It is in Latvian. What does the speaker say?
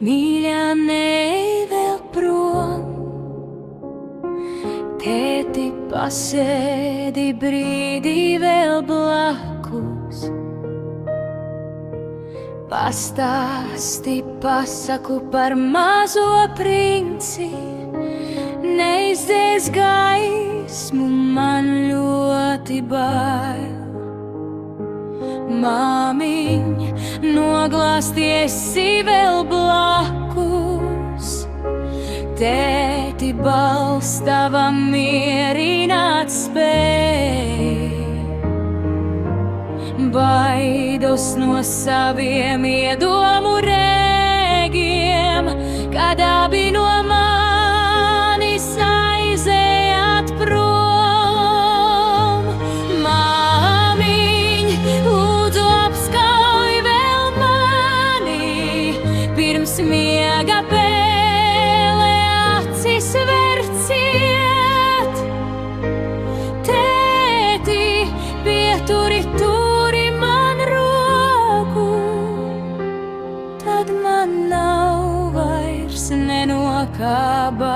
Mīļā, neej vēl prom, tēti, pasēdi brīdī vēl blakus. Pastāsti, pasaku par mazo princi, neizdzēs gaismu, man ļoti bail. Māmiņ, noglāsties vēl blakus, tēti, balss tavam mierināt spēj. Baidos no saviem iedomu rēgiem, kad abi no manis aizejāt prom. Māmiņ, lūdzu apskauj vēl mani, pirms miega pēle acis verciet. Tēti, pieturi man roku, tad man nav vairs ne no kā baidīties.